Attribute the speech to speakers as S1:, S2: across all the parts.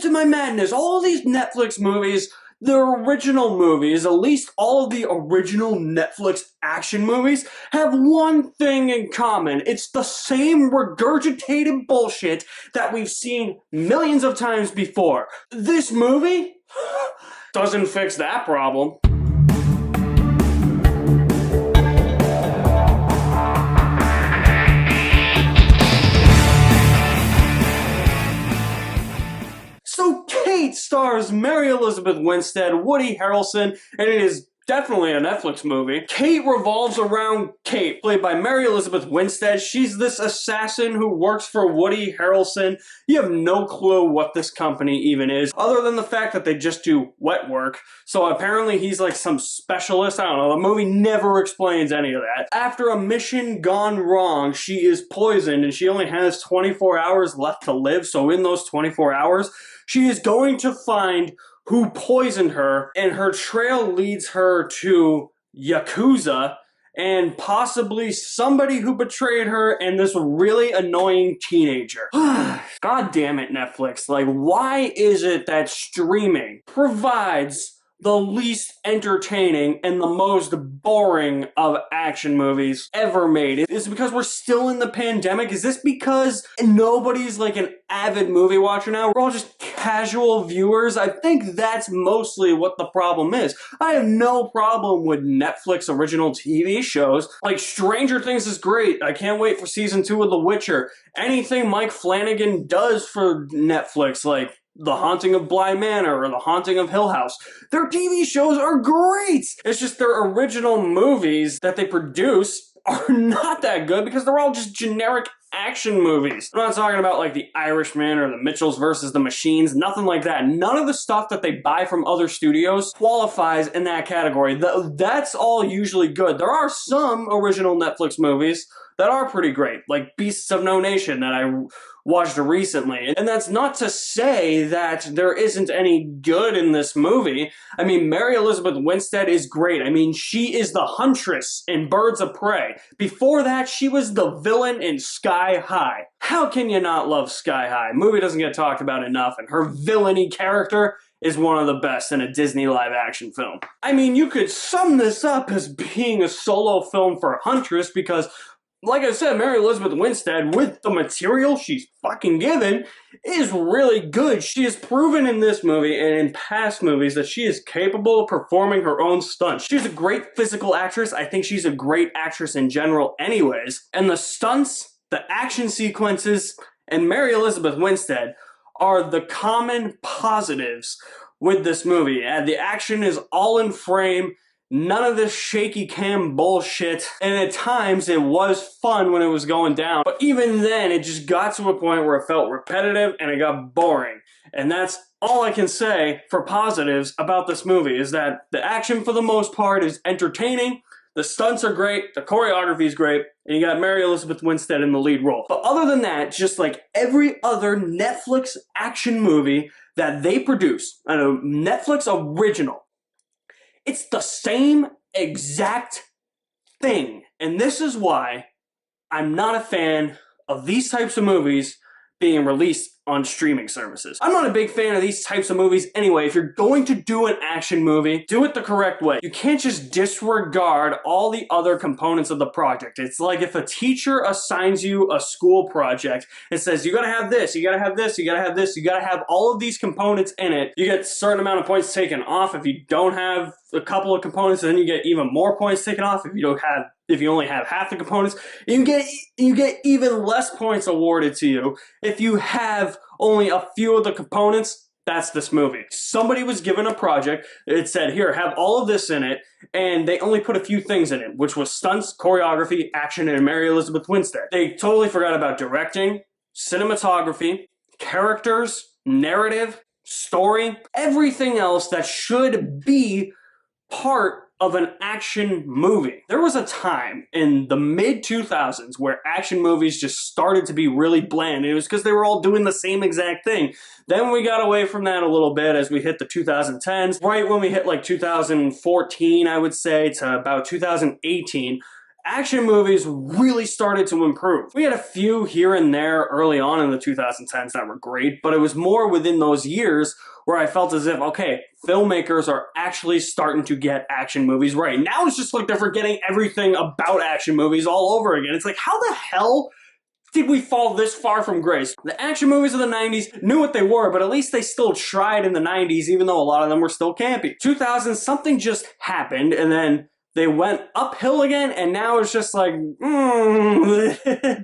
S1: to my madness. All of these Netflix movies, the original movies, at least all of the original Netflix action movies, have one thing in common. It's the same regurgitated bullshit that we've seen millions of times before. This movie doesn't fix that problem. So Kate stars Mary Elizabeth Winstead, Woody Harrelson, and it is definitely a Netflix movie. Kate revolves around Kate, played by Mary Elizabeth Winstead. She's this assassin who works for Woody Harrelson. You have no clue what this company even is, other than the fact that they just do wet work. So apparently he's like some specialist. I don't know. The movie never explains any of that. After a mission gone wrong, she is poisoned and she only has 24 hours left to live. So in those 24 hours, she is going to find who poisoned her, and her trail leads her to Yakuza and possibly somebody who betrayed her and this really annoying teenager. God damn it, Netflix. Like, why is it that streaming provides the least entertaining and the most boring of action movies ever made? Is it because we're still in the pandemic? Is this because nobody's like an avid movie watcher now? We're all just casual viewers? I think that's mostly what the problem is. I have no problem with Netflix original TV shows. Like, Stranger Things is great. I can't wait for season 2 of The Witcher. Anything Mike Flanagan does for Netflix, like The Haunting of Bly Manor or The Haunting of Hill House, their TV shows are great! It's just their original movies that they produce are not that good because they're all just generic action movies. I'm not talking about like The Irishman or The Mitchells versus the Machines, nothing like that. None of the stuff that they buy from other studios qualifies in that category. That's all usually good. There are some original Netflix movies that are pretty great, like Beasts of No Nation that I watched recently. And that's not to say that there isn't any good in this movie. I mean, Mary Elizabeth Winstead is great. I mean, she is the Huntress in Birds of Prey. Before that, she was the villain in Sky High. How can you not love Sky High? Movie doesn't get talked about enough, and her villainy character is one of the best in a Disney live-action film. I mean, you could sum this up as being a solo film for Huntress because, like I said, Mary Elizabeth Winstead, with the material she's fucking given, is really good. She has proven in this movie and in past movies that she is capable of performing her own stunts. She's a great physical actress. I think she's a great actress in general anyways. And the stunts, the action sequences, and Mary Elizabeth Winstead are the common positives with this movie. And the action is all in frame. None of this shaky cam bullshit, and at times it was fun when it was going down, but even then it just got to a point where it felt repetitive and it got boring. And that's all I can say for positives about this movie, is that the action for the most part is entertaining, the stunts are great, the choreography is great, and you got Mary Elizabeth Winstead in the lead role. But other than that, just like every other Netflix action movie that they produce, a Netflix original, it's the same exact thing. And this is why I'm not a fan of these types of movies being released on streaming services. I'm not a big fan of these types of movies anyway. If you're going to do an action movie, do it the correct way. You can't just disregard all the other components of the project. It's like if a teacher assigns you a school project and says, you gotta have this, you gotta have this, you gotta have this, you gotta have all of these components in it. You get a certain amount of points taken off. If you don't have a couple of components, then you get even more points taken off. If you only have half the components, you get even less points awarded to you. If you have only a few of the components, that's this movie. Somebody was given a project, it said, here, have all of this in it, and they only put a few things in it, which was stunts, choreography, action, and Mary Elizabeth Winstead. They totally forgot about directing, cinematography, characters, narrative, story, everything else that should be part of an action movie. There was a time in the mid-2000s where action movies just started to be really bland, and it was because they were all doing the same exact thing. Then we got away from that a little bit as we hit the 2010s. Right when we hit like 2014, I would say, to about 2018, action movies really started to improve. We had a few here and there early on in the 2010s that were great, but it was more within those years where I felt as if, okay, filmmakers are actually starting to get action movies right. Now it's just like they're forgetting everything about action movies all over again. It's like, how the hell did we fall this far from grace? The action movies of the 90s knew what they were, but at least they still tried in the 90s, even though a lot of them were still campy. 2000, something just happened, and then they went uphill again, and now it's just like,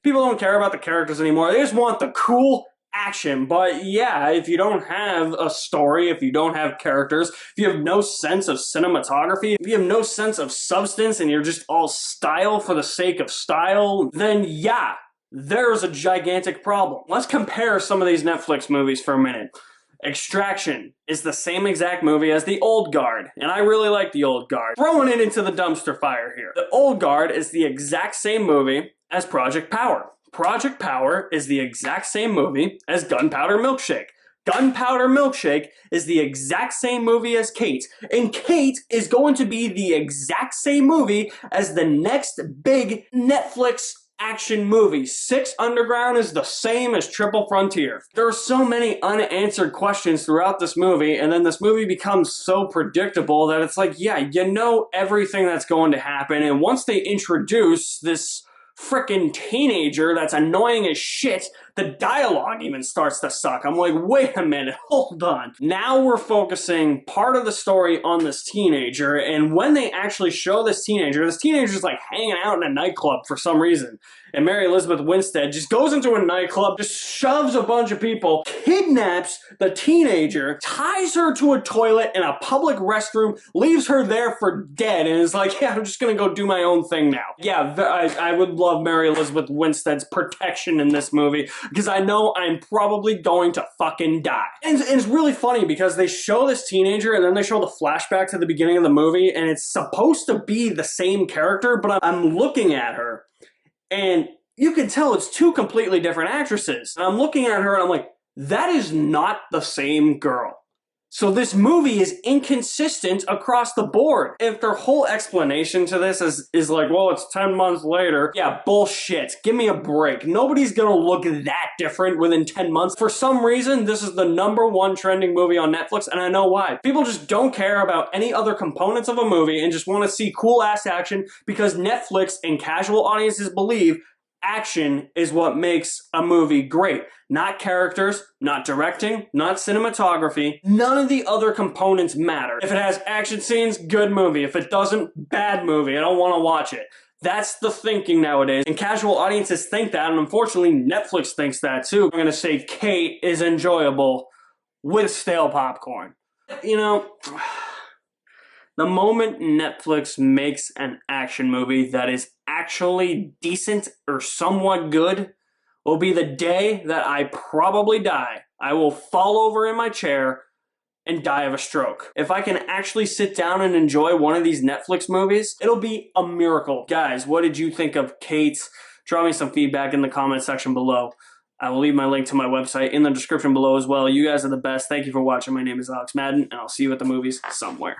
S1: people don't care about the characters anymore. They just want the cool action. But yeah, if you don't have a story, if you don't have characters, if you have no sense of cinematography, if you have no sense of substance, and you're just all style for the sake of style, then yeah, there's a gigantic problem. Let's compare some of these Netflix movies for a minute. Extraction is the same exact movie as The Old Guard, and I really like The Old Guard. Throwing it into the dumpster fire here. The Old Guard is the exact same movie as Project Power. Project Power is the exact same movie as Gunpowder Milkshake. Gunpowder Milkshake is the exact same movie as Kate, and Kate is going to be the exact same movie as the next big Netflix action movie. Six Underground is the same as Triple Frontier. There are so many unanswered questions throughout this movie, and then this movie becomes so predictable that it's like, yeah, you know everything that's going to happen, and once they introduce this frickin' teenager that's annoying as shit, the dialogue even starts to suck. I'm like, wait a minute, hold on. Now we're focusing part of the story on this teenager, and when they actually show this teenager's like hanging out in a nightclub for some reason. And Mary Elizabeth Winstead just goes into a nightclub, just shoves a bunch of people, kidnaps the teenager, ties her to a toilet in a public restroom, leaves her there for dead, and is like, yeah, I'm just gonna go do my own thing now. Yeah, I would love Mary Elizabeth Winstead's protection in this movie, because I know I'm probably going to fucking die. And it's really funny because they show this teenager and then they show the flashback to the beginning of the movie, and it's supposed to be the same character, but I'm looking at her and you can tell it's two completely different actresses. And I'm looking at her and I'm like, that is not the same girl. So this movie is inconsistent across the board. If their whole explanation to this is like, well, it's 10 months later, yeah, bullshit. Give me a break. Nobody's gonna look that different within 10 months. For some reason, this is the #1 trending movie on Netflix, and I know why. People just don't care about any other components of a movie and just want to see cool-ass action because Netflix and casual audiences believe action is what makes a movie great. Not characters, not directing, not cinematography. None of the other components matter. If it has action scenes, good movie. If it doesn't, bad movie. I don't want to watch it. That's the thinking nowadays. And casual audiences think that, and unfortunately Netflix thinks that too. I'm going to say Kate is enjoyable with stale popcorn. You know, the moment Netflix makes an action movie that is actually decent or somewhat good will be the day that I probably die. I will fall over in my chair and die of a stroke. If I can actually sit down and enjoy one of these Netflix movies, it'll be a miracle. Guys, what did you think of Kate? Drop me some feedback in the comment section below. I will leave my link to my website in the description below as well. You guys are the best. Thank you for watching. My name is Alex Madden, and I'll see you at the movies somewhere.